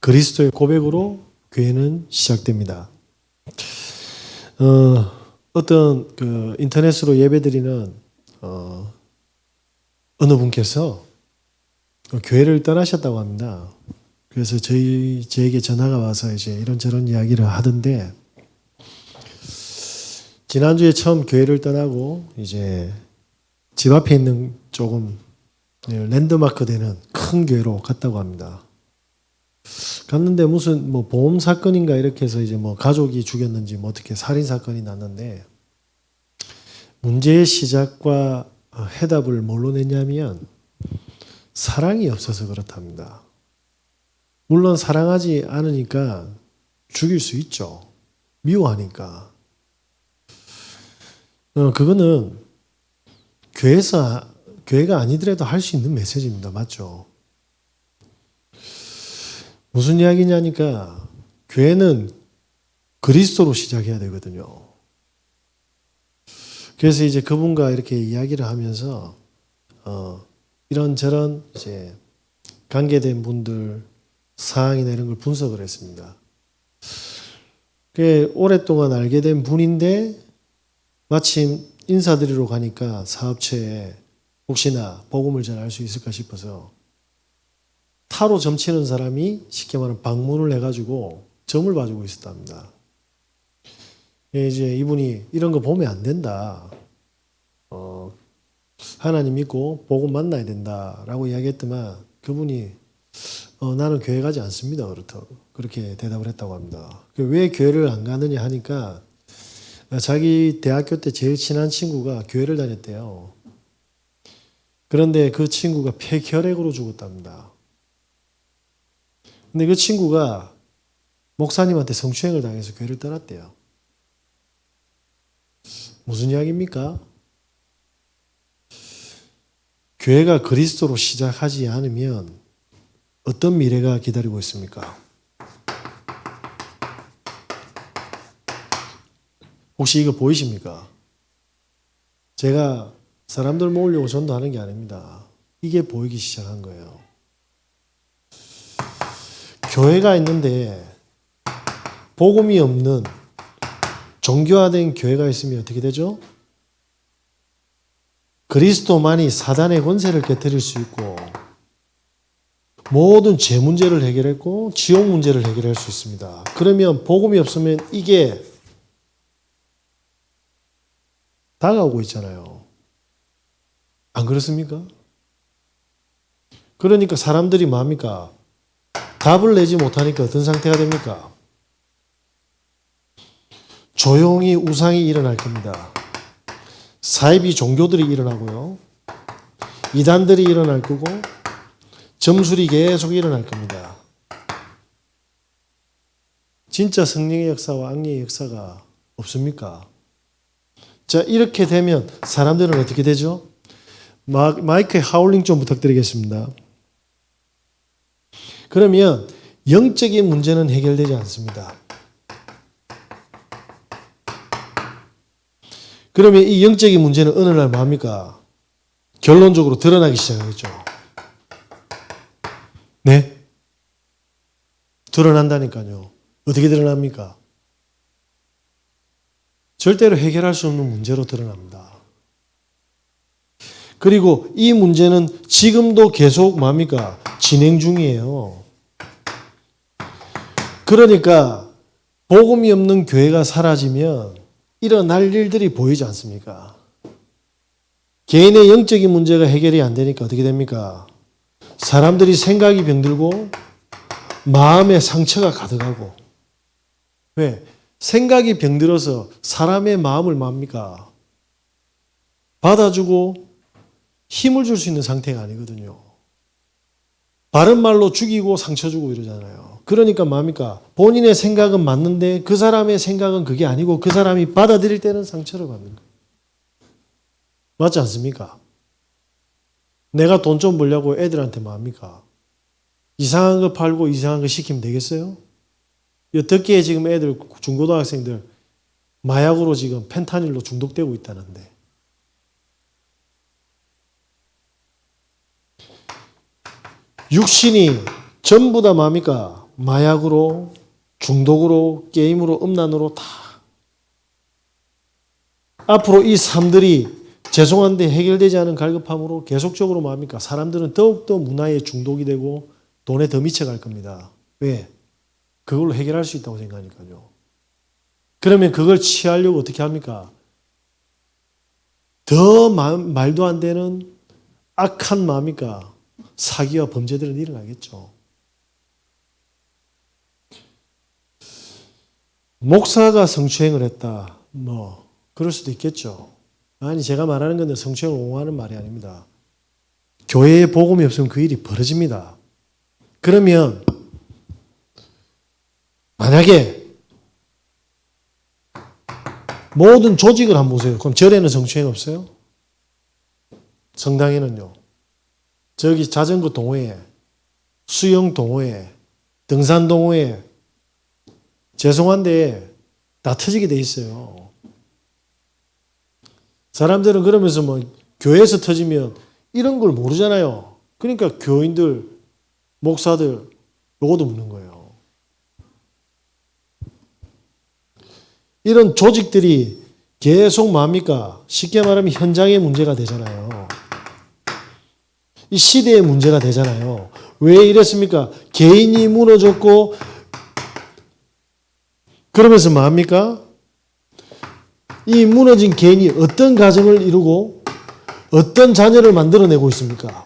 그리스도의 고백으로 교회는 시작됩니다. 어떤 인터넷으로 예배드리는 어느 분께서 교회를 떠나셨다고 합니다. 그래서 저에게 전화가 와서 이제 이런저런 이야기를 하던데, 지난주에 처음 교회를 떠나고 이제 집 앞에 있는 조금 랜드마크 되는 큰 교회로 갔다고 합니다. 갔는데 무슨 보험 사건인가 이렇게 해서 이제 가족이 죽였는지 어떻게 살인 사건이 났는데, 문제의 시작과 해답을 뭘로 냈냐면 사랑이 없어서 그렇답니다. 물론 사랑하지 않으니까 죽일 수 있죠. 미워하니까. 그거는 교회가 아니더라도 할 수 있는 메시지입니다. 맞죠? 무슨 이야기냐니까 교회는 그리스도로 시작해야 되거든요. 그래서 이제 그분과 이렇게 이야기를 하면서 이런저런 이제 관계된 분들 사항이나 이런 걸 분석을 했습니다. 오랫동안 알게 된 분인데 마침 인사드리러 가니까 사업체에 혹시나 복음을 전할 수 있을까 싶어서 타로 점치는 사람이 쉽게 말하면 방문을 해가지고 점을 봐주고 있었답니다. 이제 이분이 이런 거 보면 안 된다. 하나님 믿고 복음 만나야 된다라고 이야기했더만 그분이 나는 교회 가지 않습니다. 그렇게 대답을 했다고 합니다. 왜 교회를 안 가느냐 하니까 자기 대학교 때 제일 친한 친구가 교회를 다녔대요. 그런데 그 친구가 폐결핵으로 죽었답니다. 근데 그 친구가 목사님한테 성추행을 당해서 교회를 떠났대요. 무슨 이야기입니까? 교회가 그리스도로 시작하지 않으면 어떤 미래가 기다리고 있습니까? 혹시 이거 보이십니까? 제가 사람들 모으려고 전도하는 게 아닙니다. 이게 보이기 시작한 거예요. 교회가 있는데 복음이 없는 종교화된 교회가 있으면 어떻게 되죠? 그리스도만이 사단의 권세를 깨뜨릴 수 있고 모든 죄 문제를 해결했고 지옥 문제를 해결할 수 있습니다. 그러면 복음이 없으면 이게 다가오고 있잖아요. 안 그렇습니까? 그러니까 사람들이 뭡니까? 답을 내지 못하니까 어떤 상태가 됩니까? 조용히 우상이 일어날 겁니다. 사이비 종교들이 일어나고요. 이단들이 일어날 거고 점술이 계속 일어날 겁니다. 진짜 성령의 역사와 악리의 역사가 없습니까? 자, 이렇게 되면 사람들은 어떻게 되죠? 마이크에 하울링 좀 부탁드리겠습니다. 그러면 영적인 문제는 해결되지 않습니다. 그러면 이 영적인 문제는 어느 날 뭡니까? 결론적으로 드러나기 시작하겠죠. 네? 드러난다니까요. 어떻게 드러납니까? 절대로 해결할 수 없는 문제로 드러납니다. 그리고 이 문제는 지금도 계속 뭡니까? 진행 중이에요. 그러니까 복음이 없는 교회가 사라지면 일어날 일들이 보이지 않습니까? 개인의 영적인 문제가 해결이 안 되니까 어떻게 됩니까? 사람들이 생각이 병들고 마음에 상처가 가득하고. 왜? 생각이 병들어서 사람의 마음을 뭡니까? 받아주고 힘을 줄 수 있는 상태가 아니거든요. 바른 말로 죽이고 상처 주고 이러잖아요. 그러니까 뭡니까? 본인의 생각은 맞는데 그 사람의 생각은 그게 아니고 그 사람이 받아들일 때는 상처를 받는 거예요. 맞지 않습니까? 내가 돈 좀 벌려고 애들한테 뭡니까? 이상한 거 팔고 이상한 거 시키면 되겠어요? 어떻게 지금 애들 중고등학생들 마약으로 지금 펜타닐로 중독되고 있다는데. 육신이 전부 다 뭡니까? 마약으로, 중독으로, 게임으로, 음란으로 다. 앞으로 이 삶들이 죄송한데 해결되지 않은 갈급함으로 계속적으로 뭐합니까? 사람들은 더욱더 문화에 중독이 되고 돈에 더 미쳐갈 겁니다. 왜? 그걸로 해결할 수 있다고 생각하니까요. 그러면 그걸 취하려고 어떻게 합니까? 더 말도 안 되는 악한 마음이니까 사기와 범죄들은 일어나겠죠. 목사가 성추행을 했다. 뭐 그럴 수도 있겠죠. 아니 제가 말하는 건 성추행을 옹호하는 말이 아닙니다. 교회에 복음이 없으면 그 일이 벌어집니다. 그러면 만약에 모든 조직을 한번 보세요. 그럼 절에는 성추행 없어요? 성당에는요. 저기 자전거 동호회, 수영 동호회, 등산 동호회 죄송한데 다 터지게 돼 있어요. 사람들은 그러면서 뭐 교회에서 터지면 이런 걸 모르잖아요. 그러니까 교인들, 목사들 요거도 묻는 거예요. 이런 조직들이 계속 뭡니까? 쉽게 말하면 현장의 문제가 되잖아요. 이 시대의 문제가 되잖아요. 왜 이랬습니까? 개인이 무너졌고 그러면서 뭡니까? 이 무너진 개인이 어떤 가정을 이루고 어떤 자녀를 만들어내고 있습니까?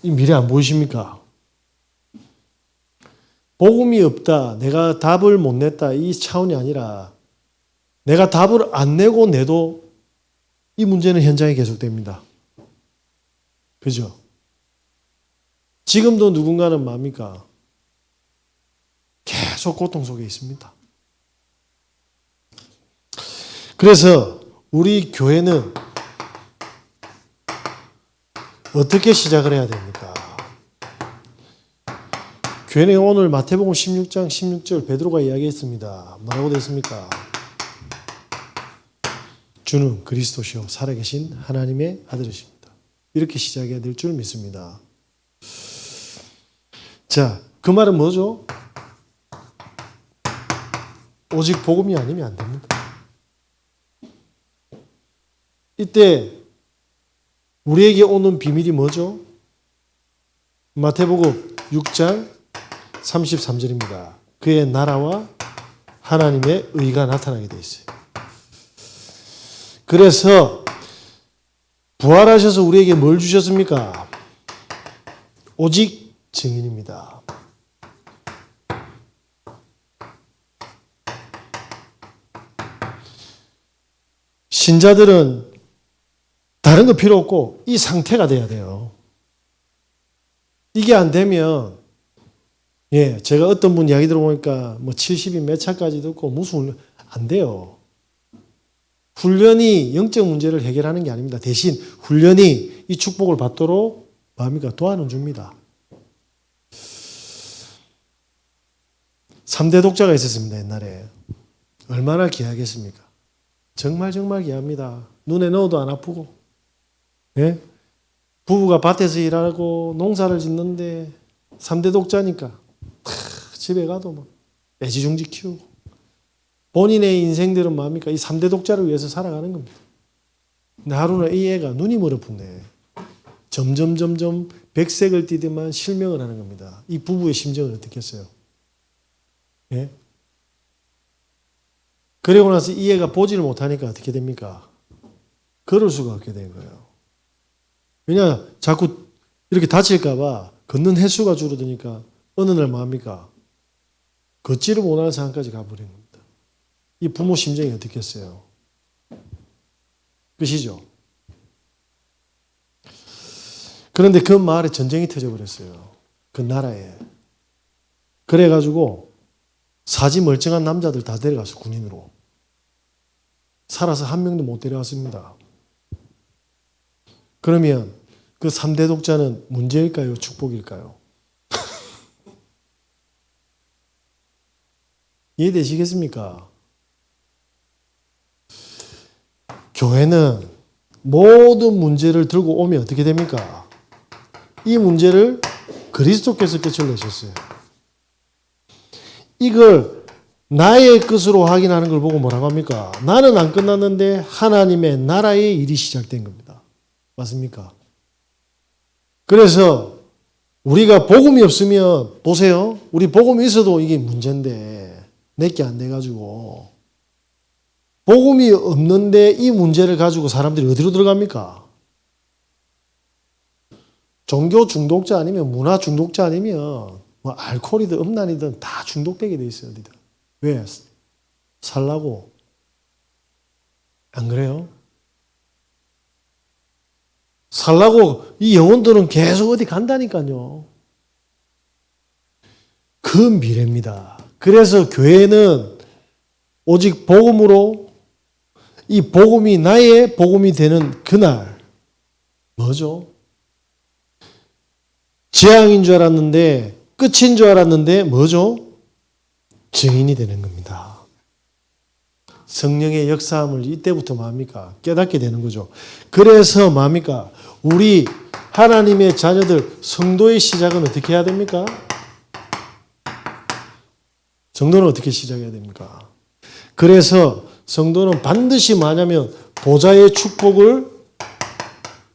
이 미래 안 보이십니까? 복음이 없다. 내가 답을 못 냈다. 이 차원이 아니라 내가 답을 안 내고 내도 이 문제는 현장에 계속됩니다. 그죠? 지금도 누군가는 뭡니까? 계속 고통 속에 있습니다. 그래서 우리 교회는 어떻게 시작을 해야 됩니까? 교회는 오늘 마태복음 16장 16절 베드로가 이야기했습니다. 뭐라고 되어 있습니까? 주는 그리스도시요 살아계신 하나님의 아들이십니다. 이렇게 시작해야 될 줄 믿습니다. 자, 그 말은 뭐죠? 오직 복음이 아니면 안 됩니다. 이때 우리에게 오는 비밀이 뭐죠? 마태복음 6장 33절입니다. 그의 나라와 하나님의 의가 나타나게 되어 있어요. 그래서 부활하셔서 우리에게 뭘 주셨습니까? 오직 증인입니다. 신자들은 다른 거 필요 없고 이 상태가 돼야 돼요. 이게 안 되면 제가 어떤 분 이야기 들어보니까 뭐 70이 몇 차까지 듣고 무슨 훈련 안 돼요. 훈련이 영적 문제를 해결하는 게 아닙니다. 대신 훈련이 이 축복을 받도록 뭡니까? 도와는 줍니다. 3대 독자가 있었습니다. 옛날에. 얼마나 귀하겠습니까? 정말 귀합니다. 눈에 넣어도 안 아프고. 예? 부부가 밭에서 일하고 농사를 짓는데 3대 독자니까 집에 가도 막 애지중지 키우고 본인의 인생들은 뭡니까? 이 3대 독자를 위해서 살아가는 겁니다. 근데 하루는 이 애가 눈이 멀어붙네. 점점 백색을 띠더만 실명을 하는 겁니다. 이 부부의 심정은 어떻겠어요? 예? 그리고 나서 이 애가 보지를 못하니까 어떻게 됩니까? 걸을 수가 없게 된 거예요. 왜냐? 자꾸 이렇게 다칠까봐 걷는 횟수가 줄어드니까 어느 날 뭡니까? 걷지를 못하는 상황까지 가버린 겁니다. 이 부모 심정이 어떻겠어요? 끝이죠? 그런데 그 마을에 전쟁이 터져버렸어요. 그 나라에. 그래가지고 사지 멀쩡한 남자들 다 데려가서 군인으로. 살아서 한 명도 못 데려왔습니다. 그러면 그 3대 독자는 문제일까요? 축복일까요? 이해되시겠습니까? 교회는 모든 문제를 들고 오면 어떻게 됩니까? 이 문제를 그리스도께서 끝을 내셨어요. 이걸 나의 것으로 확인하는 걸 보고 뭐라고 합니까? 나는 안 끝났는데 하나님의 나라의 일이 시작된 겁니다. 맞습니까? 그래서 우리가 복음이 없으면 보세요. 우리 복음이 있어도 이게 문제인데 내게 안 돼가지고 복음이 없는데 이 문제를 가지고 사람들이 어디로 들어갑니까? 종교 중독자 아니면 문화 중독자 아니면 뭐 알코올이든 음란이든 다 중독되게 돼 있어요. 어디든. 왜? 살라고. 안 그래요? 살라고 이 영혼들은 계속 어디 간다니까요. 그 미래입니다. 그래서 교회는 오직 복음으로 이 복음이 나의 복음이 되는 그날 뭐죠? 재앙인 줄 알았는데 끝인 줄 알았는데 뭐죠? 증인이 되는 겁니다. 성령의 역사함을 이때부터 뭡니까? 깨닫게 되는 거죠. 그래서 뭡니까? 우리 하나님의 자녀들 성도의 시작은 어떻게 해야 됩니까? 성도는 어떻게 시작해야 됩니까? 그래서 성도는 반드시 뭐냐면 보좌의 축복을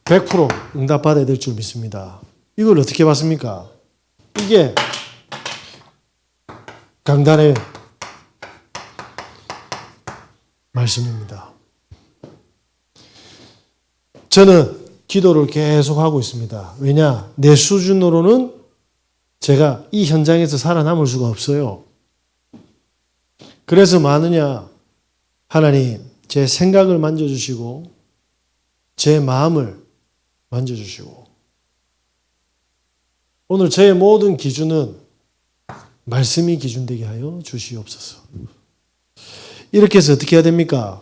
100% 응답받아야 될 줄 믿습니다. 이걸 어떻게 봤습니까? 이게 강단의 말씀입니다. 저는 기도를 계속 하고 있습니다. 왜냐? 내 수준으로는 제가 이 현장에서 살아남을 수가 없어요. 그래서 많으냐? 하나님, 제 생각을 만져주시고 제 마음을 만져주시고 오늘 저의 모든 기준은 말씀이 기준되게 하여 주시옵소서. 이렇게 해서 어떻게 해야 됩니까?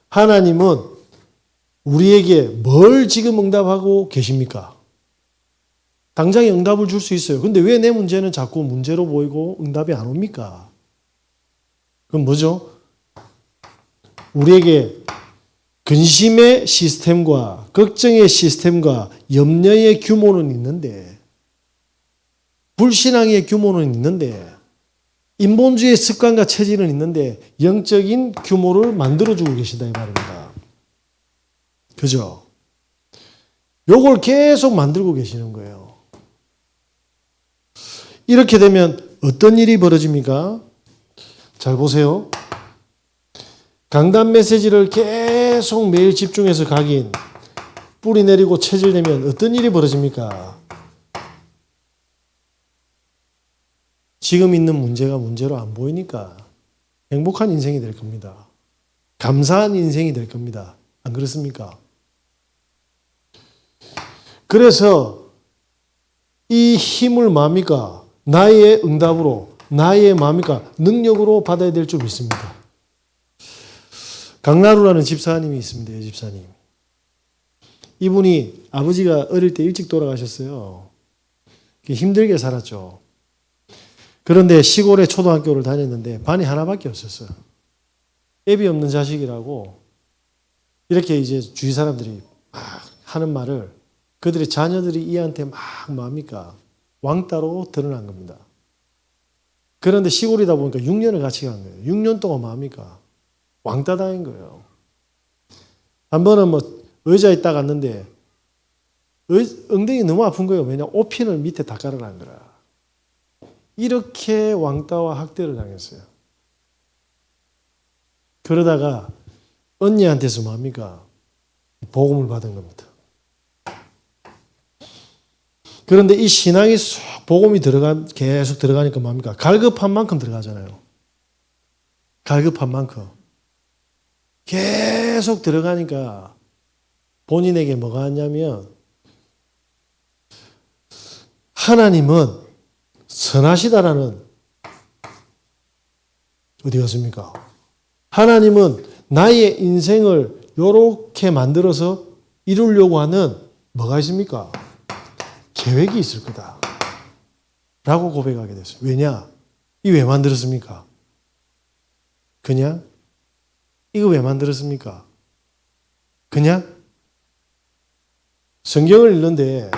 하나님은 우리에게 뭘 지금 응답하고 계십니까? 당장에 응답을 줄 수 있어요. 근데 왜 내 문제는 자꾸 문제로 보이고 응답이 안 옵니까? 그럼 뭐죠? 우리에게 근심의 시스템과 걱정의 시스템과 염려의 규모는 있는데 불신앙의 규모는 있는데 인본주의의 습관과 체질은 있는데 영적인 규모를 만들어주고 계시다 이 말입니다. 그죠? 요걸 계속 만들고 계시는 거예요. 이렇게 되면 어떤 일이 벌어집니까? 잘 보세요. 강단 메시지를 계속 매일 집중해서 가긴 뿌리 내리고 체질되면 어떤 일이 벌어집니까? 지금 있는 문제가 문제로 안 보이니까 행복한 인생이 될 겁니다. 감사한 인생이 될 겁니다. 안 그렇습니까? 그래서 이 힘을 뭡니까? 나의 응답으로, 나의 뭡니까? 능력으로 받아야 될 줄 믿습니다. 강나루라는 집사님이 있습니다. 이 집사님. 이분이 아버지가 어릴 때 일찍 돌아가셨어요. 힘들게 살았죠. 그런데 시골에 초등학교를 다녔는데 반이 하나밖에 없었어요. 애비 없는 자식이라고 이렇게 이제 주위 사람들이 막 하는 말을 그들의 자녀들이 이한테 막 뭡니까? 왕따로 드러난 겁니다. 그런데 시골이다 보니까 6년을 같이 간 거예요. 6년 동안 뭡니까? 왕따 당한 거예요. 한 번은 뭐 의자에 딱 앉는데 엉덩이 너무 아픈 거예요. 왜냐하면 옷핀을 밑에 다 깔아놓은 거라. 이렇게 왕따와 학대를 당했어요. 그러다가 언니한테서 뭡니까? 복음을 받은 겁니다. 그런데 이 신앙이 쏙 복음이 계속 들어가니까 뭡니까? 갈급한 만큼 들어가잖아요. 갈급한 만큼. 계속 들어가니까 본인에게 뭐가 왔냐면 하나님은 선하시다라는 어디 갔습니까? 하나님은 나의 인생을 이렇게 만들어서 이루려고 하는 뭐가 있습니까? 계획이 있을 거다. 라고 고백하게 됐어요. 왜냐? 이 왜 만들었습니까? 그냥? 이거 왜 만들었습니까? 그냥? 성경을 읽는데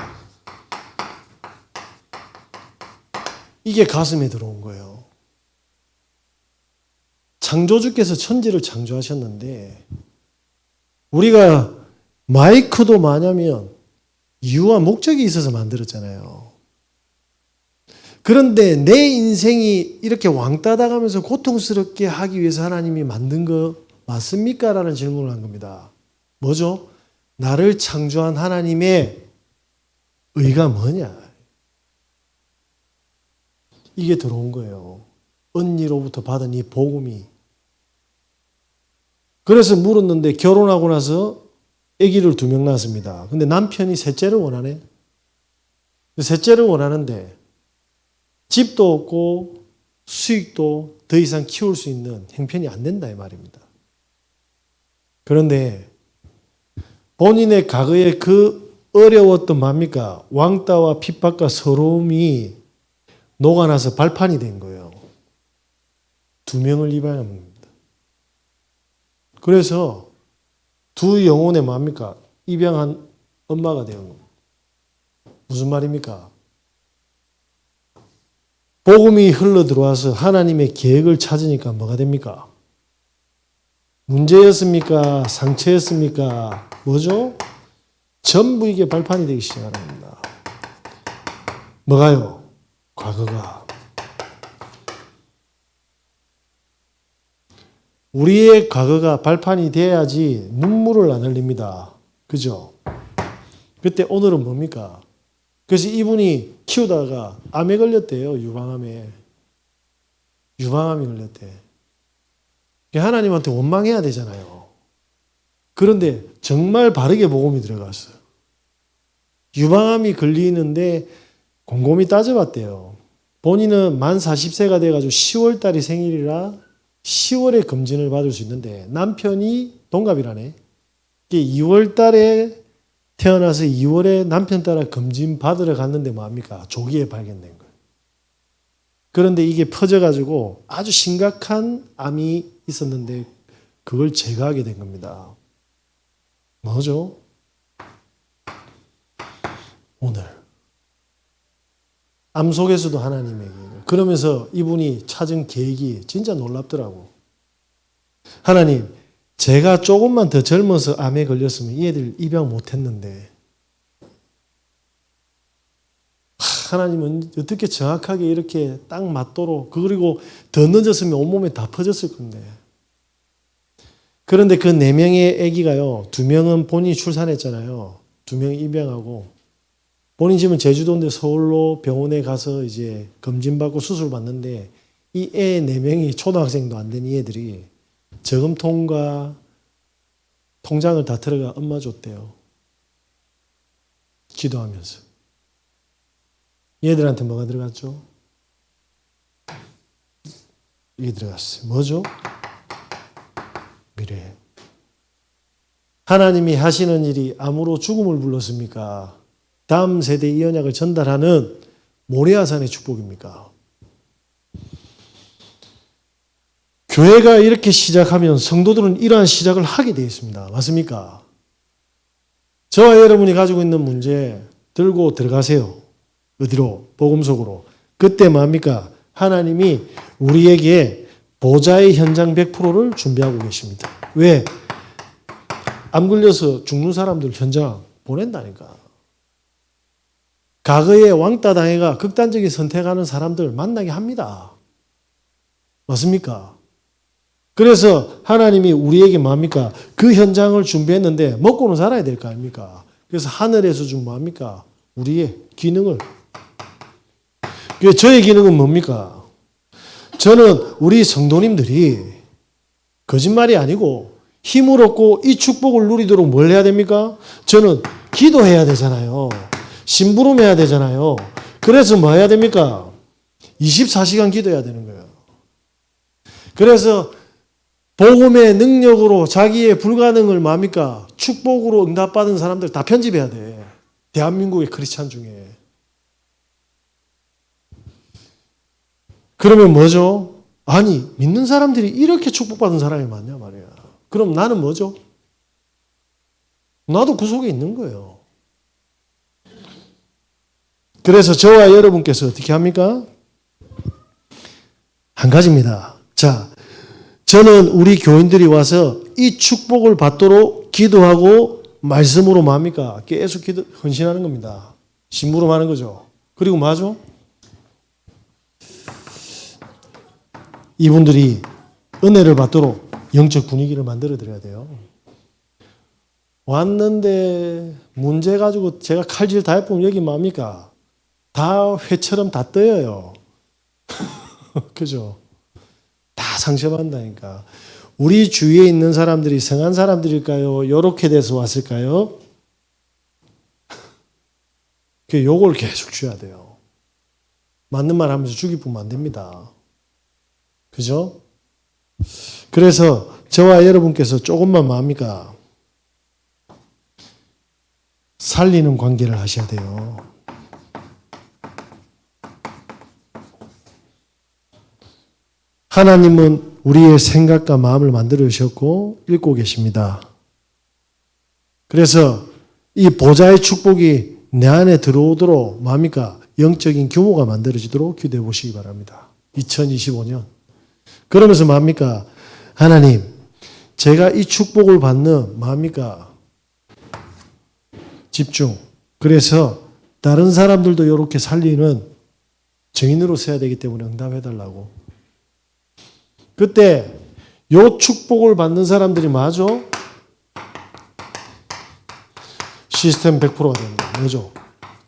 이게 가슴에 들어온 거예요. 창조주께서 천지를 창조하셨는데 우리가 마이크도 뭐냐면 이유와 목적이 있어서 만들었잖아요. 그런데 내 인생이 이렇게 왕따 당하면서 고통스럽게 하기 위해서 하나님이 만든 거 맞습니까? 라는 질문을 한 겁니다. 뭐죠? 나를 창조한 하나님의 의가 뭐냐? 이게 들어온 거예요. 언니로부터 받은 이 복음이. 그래서 물었는데 결혼하고 나서 아기를 2명 낳았습니다. 근데 남편이 셋째를 원하네. 셋째를 원하는데 집도 없고 수익도 더 이상 키울 수 있는 형편이 안 된다 이 말입니다. 그런데 본인의 과거에 그 어려웠던 뭡니까? 왕따와 핍박과 서러움이 녹아나서 발판이 된 거예요. 2명을 입양합니다. 그래서 2 영혼의 뭡니까? 입양한 엄마가 되는 겁니다. 무슨 말입니까? 복음이 흘러 들어와서 하나님의 계획을 찾으니까 뭐가 됩니까? 문제였습니까? 상처였습니까? 뭐죠? 전부 이게 발판이 되기 시작하는 겁니다. 뭐가요? 과거가. 우리의 과거가 발판이 돼야지 눈물을 안 흘립니다. 그죠? 그때 오늘은 뭡니까? 그래서 이분이 키우다가 암에 걸렸대요. 유방암에. 유방암이 걸렸대. 하나님한테 원망해야 되잖아요. 그런데 정말 바르게 복음이 들어갔어요. 유방암이 걸리는데 곰곰이 따져봤대요. 본인은 만 40세가 돼가지고 10월 달이 생일이라 10월에 검진을 받을 수 있는데 남편이 동갑이라네. 2월 달에 태어나서 2월에 남편 따라 검진 받으러 갔는데 뭐합니까? 조기에 발견된 거예요. 그런데 이게 퍼져가지고 아주 심각한 암이 있었는데 그걸 제거하게 된 겁니다. 뭐죠? 오늘. 암 속에서도 하나님의 계획을. 그러면서 이분이 찾은 계획이 진짜 놀랍더라고. 하나님, 제가 조금만 더 젊어서 암에 걸렸으면 이 애들 입양 못했는데 하나님은 어떻게 정확하게 이렇게 딱 맞도록 그리고 더 늦었으면 온몸에 다 퍼졌을 건데 그런데 그 4명의 아기가요 2명은 본인이 출산했잖아요. 2명이 입양하고 본인 집은 제주도인데 서울로 병원에 가서 이제 검진받고 수술받는데 이 애 4명이 초등학생도 안 된 이 애들이 저금통과 통장을 다 들어가 엄마 줬대요. 기도하면서. 얘들한테 뭐가 들어갔죠? 이게 들어갔어요. 뭐죠? 미래. 하나님이 하시는 일이 암으로 죽음을 불렀습니까? 다음 세대 이 언약을 전달하는 모레아산의 축복입니까? 교회가 이렇게 시작하면 성도들은 이러한 시작을 하게 되어 있습니다. 맞습니까? 저와 여러분이 가지고 있는 문제 들고 들어가세요. 어디로? 복음 속으로. 그때 뭡니까? 하나님이 우리에게 보좌의 현장 100%를 준비하고 계십니다. 왜? 암 걸려서 죽는 사람들 현장 보낸다니까. 과거에 왕따 당해가 극단적인 선택하는 사람들 만나게 합니다. 맞습니까? 그래서 하나님이 우리에게 뭡니까? 그 현장을 준비했는데 먹고는 살아야 될 거 아닙니까? 그래서 하늘에서 준 뭡니까? 우리의 기능을. 저의 기능은 뭡니까? 저는 우리 성도님들이 거짓말이 아니고 힘을 얻고 이 축복을 누리도록 뭘 해야 됩니까? 저는 기도해야 되잖아요. 심부름해야 되잖아요. 그래서 뭐 해야 됩니까? 24시간 기도해야 되는 거예요. 그래서 복음의 능력으로 자기의 불가능을 뭡니까? 축복으로 응답받은 사람들 다 편집해야 돼. 대한민국의 크리스찬 중에. 그러면 뭐죠? 아니, 믿는 사람들이 이렇게 축복받은 사람이 많냐 말이야. 그럼 나는 뭐죠? 나도 그 속에 있는 거예요. 그래서 저와 여러분께서 어떻게 합니까? 한 가지입니다. 자, 저는 우리 교인들이 와서 이 축복을 받도록 기도하고 말씀으로 뭡니까? 계속 헌신하는 겁니다. 심부름하는 거죠. 그리고 뭐죠? 이분들이 은혜를 받도록 영적 분위기를 만들어 드려야 돼요. 왔는데 문제 가지고 제가 칼질 다 해보면 여기 뭡니까? 다 회처럼 다 떠요. 그죠? 다 상처받는다니까. 우리 주위에 있는 사람들이 성한 사람들일까요? 요렇게 돼서 왔을까요? 그 요걸 계속 줘야 돼요. 맞는 말 하면서 죽이 뿌면 안 됩니다. 그죠? 그래서 저와 여러분께서 조금만 뭡니까? 살리는 관계를 하셔야 돼요. 하나님은 우리의 생각과 마음을 만들어 주셨고 읽고 계십니다. 그래서 이 보좌의 축복이 내 안에 들어오도록 뭡니까? 영적인 규모가 만들어지도록 기도해 보시기 바랍니다. 2025년. 그러면서 뭡니까? 하나님, 제가 이 축복을 받는 뭡니까? 집중. 그래서 다른 사람들도 이렇게 살리는 증인으로 서야 되기 때문에 응답해 달라고. 그때 요 축복을 받는 사람들이 맞아? 시스템 100%가 됩니다. 뭐죠?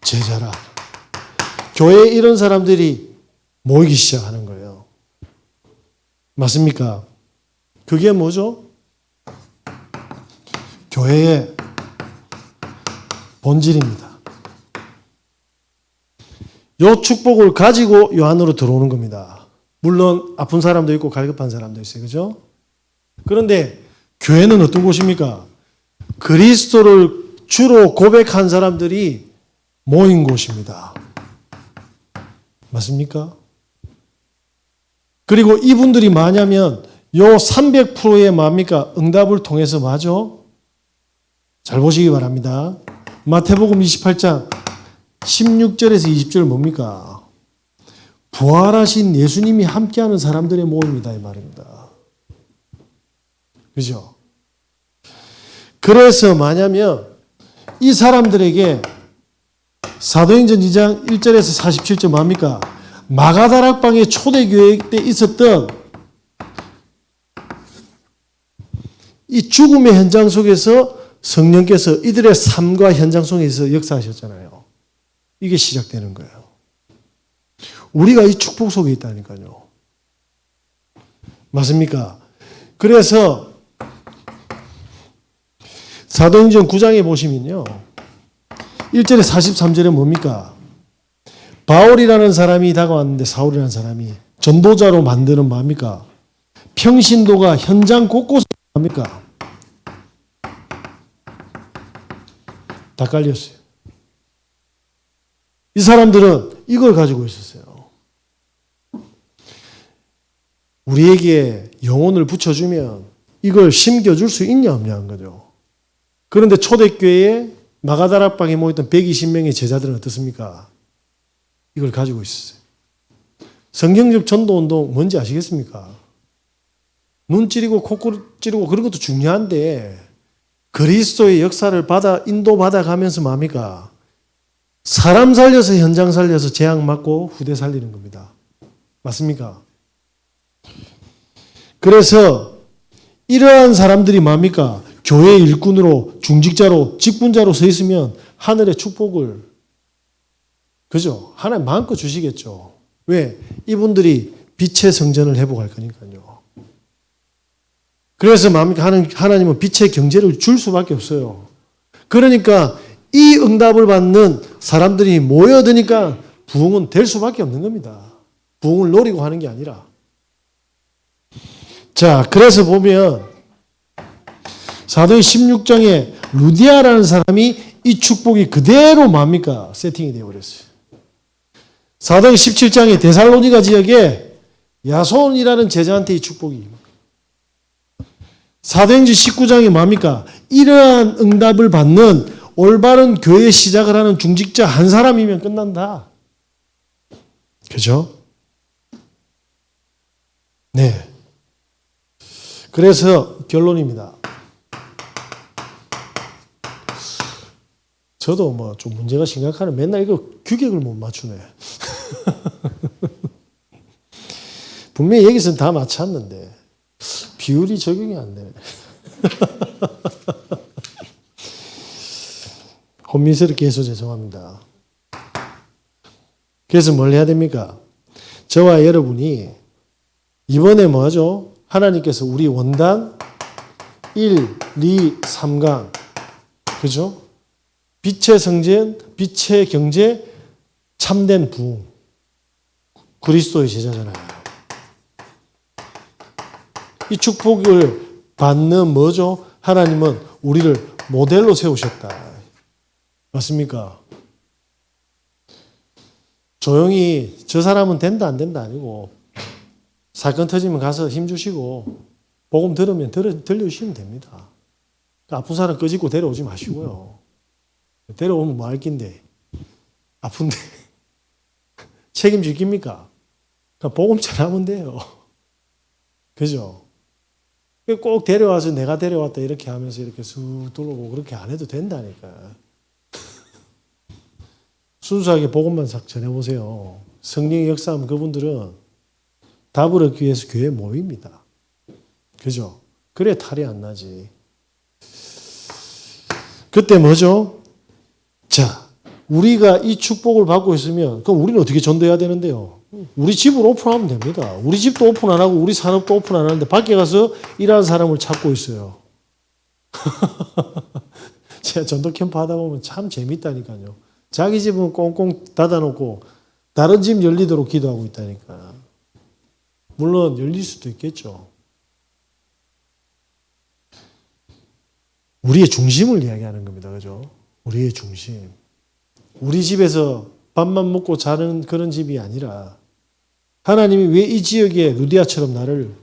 제자라. 교회에 이런 사람들이 모이기 시작하는 거예요. 맞습니까? 그게 뭐죠? 교회의 본질입니다. 요 축복을 가지고 요 안으로 들어오는 겁니다. 물론 아픈 사람도 있고 갈급한 사람도 있어요. 그죠? 그런데 교회는 어떤 곳입니까? 그리스도를 주로 고백한 사람들이 모인 곳입니다. 맞습니까? 그리고 이분들이 뭐냐면 요 300%의 뭡니까? 응답을 통해서 맞아? 잘 보시기 바랍니다. 마태복음 28장 16절에서 20절 뭡니까? 부활하신 예수님이 함께하는 사람들의 모임이다 이 말입니다. 그죠? 그래서 뭐냐면 이 사람들에게 사도행전 2장 1절에서 47절 뭡니까? 마가다락방의 초대교회 때 있었던 이 죽음의 현장 속에서 성령께서 이들의 삶과 현장 속에서 역사하셨잖아요. 이게 시작되는 거예요. 우리가 이 축복 속에 있다니까요. 맞습니까? 그래서 사도행전 9장에 보시면요. 1절에 43절에 뭡니까? 바울이라는 사람이 다가왔는데 사울이라는 사람이 전도자로 만드는 뭡니까? 평신도가 현장 곳곳에 뭡니까? 다 깔렸어요. 이 사람들은 이걸 가지고 있었어요. 우리에게 영혼을 붙여주면 이걸 심겨줄 수 있냐 없냐 한 거죠. 그런데 초대교회에 마가다락방에 모였던 120명의 제자들은 어떻습니까? 이걸 가지고 있었어요. 성경적 전도운동 뭔지 아시겠습니까? 눈 찌르고 코 찌르고 그런 것도 중요한데 그리스도의 역사를 인도받아 가면서 뭡니까? 사람 살려서 현장 살려서 재앙 맞고 후대 살리는 겁니다. 맞습니까? 그래서 이러한 사람들이 뭡니까? 교회 일꾼으로 중직자로 직분자로 서 있으면 하늘의 축복을 그죠? 하나님 마음껏 주시겠죠. 왜? 이분들이 빛의 성전을 회복할 거니까요. 그래서 뭡니까? 하나님은 빛의 경제를 줄 수밖에 없어요. 그러니까 이 응답을 받는 사람들이 모여드니까 부흥은 될 수밖에 없는 겁니다. 부흥을 노리고 하는 게 아니라. 자, 그래서 보면 사도행 16장에 루디아라는 사람이 이 축복이 그대로 뭡니까? 세팅이 되어버렸어요. 사도행 17장에 데살로니가 지역에 야손이라는 제자한테 이 축복이. 사도행전 19장에 뭡니까? 이러한 응답을 받는 올바른 교회 시작을 하는 중직자 한 사람이면 끝난다. 그죠? 네. 그래서 결론입니다. 저도 뭐 좀 문제가 심각하네. 맨날 이거 규격을 못 맞추네. 분명히 여기서는 다 맞췄는데 비율이 적용이 안 되네. 혼미스럽게 해서 죄송합니다. 그래서 뭘 해야 됩니까? 저와 여러분이 이번에 뭐죠? 하나님께서 우리 원단 1, 2, 3강 그죠? 빛의 성전, 빛의 경제, 참된 부흥 그리스도의 제자잖아요. 이 축복을 받는 뭐죠? 하나님은 우리를 모델로 세우셨다. 맞습니까? 조용히 저 사람은 된다 안 된다 아니고 사건 터지면 가서 힘주시고 복음 들으면 들려주시면 됩니다. 아픈 사람 끄집고 데려오지 마시고요. 데려오면 뭐 할 낀데 아픈데 책임질 깁니까? 그냥 복음 전하면 돼요. 그죠? 꼭 데려와서 내가 데려왔다 이렇게 하면서 이렇게 쑥 돌고 그렇게 안 해도 된다니까. 순수하게 복음만 싹 전해보세요. 성령의 역사하면 그분들은 답을 얻기 위해서 교회에 모입니다. 그죠? 그래 탈이 안 나지. 그때 뭐죠? 자, 우리가 이 축복을 받고 있으면 그럼 우리는 어떻게 전도해야 되는데요? 우리 집을 오픈하면 됩니다. 우리 집도 오픈 안 하고 우리 산업도 오픈 안 하는데 밖에 가서 일하는 사람을 찾고 있어요. 제가 전도 캠프 하다 보면 참 재밌다니까요. 자기 집은 꽁꽁 닫아놓고 다른 집 열리도록 기도하고 있다니까. 물론 열릴 수도 있겠죠. 우리의 중심을 이야기하는 겁니다. 그죠? 우리의 중심. 우리 집에서 밥만 먹고 자는 그런 집이 아니라 하나님이 왜 이 지역에 루디아처럼 나를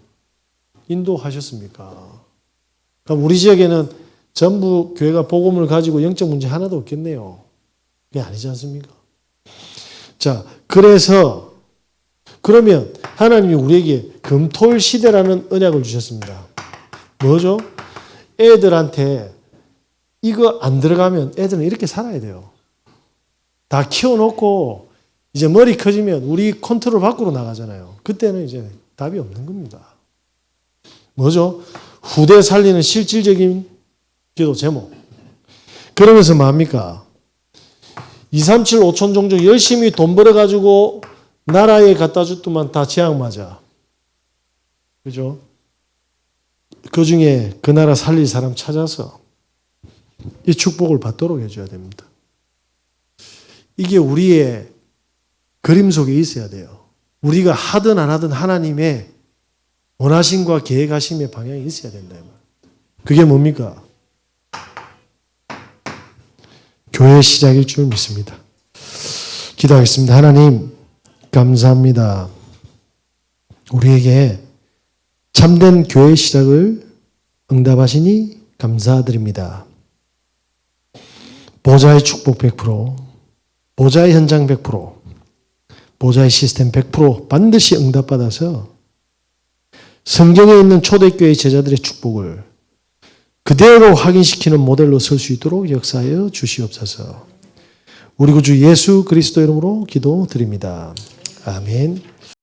인도하셨습니까? 그럼 우리 지역에는 전부 교회가 복음을 가지고 영적 문제 하나도 없겠네요. 그게 아니지 않습니까? 자, 그래서 그러면 하나님이 우리에게 금토일 시대라는 언약을 주셨습니다. 뭐죠? 애들한테 이거 안 들어가면 애들은 이렇게 살아야 돼요. 다 키워놓고 이제 머리 커지면 우리 컨트롤 밖으로 나가잖아요. 그때는 이제 답이 없는 겁니다. 뭐죠? 후대 살리는 실질적인 기도 제목. 그러면서 뭐합니까? 237, 5천 종족 열심히 돈 벌어가지고 나라에 갖다 줬더만 다 재앙 맞아. 그죠? 그 중에 그 나라 살릴 사람 찾아서 이 축복을 받도록 해줘야 됩니다. 이게 우리의 그림 속에 있어야 돼요. 우리가 하든 안 하든 하나님의 원하심과 계획하심의 방향이 있어야 된다. 그게 뭡니까? 교회의 시작일 줄 믿습니다. 기도하겠습니다. 하나님 감사합니다. 우리에게 참된 교회의 시작을 응답하시니 감사드립니다. 보좌의 축복 100%, 보좌의 현장 100%, 보좌의 시스템 100% 반드시 응답받아서 성경에 있는 초대교회 제자들의 축복을 그대로 확인시키는 모델로 설 수 있도록 역사하여 주시옵소서. 우리 구주 예수 그리스도 이름으로 기도드립니다. 아멘.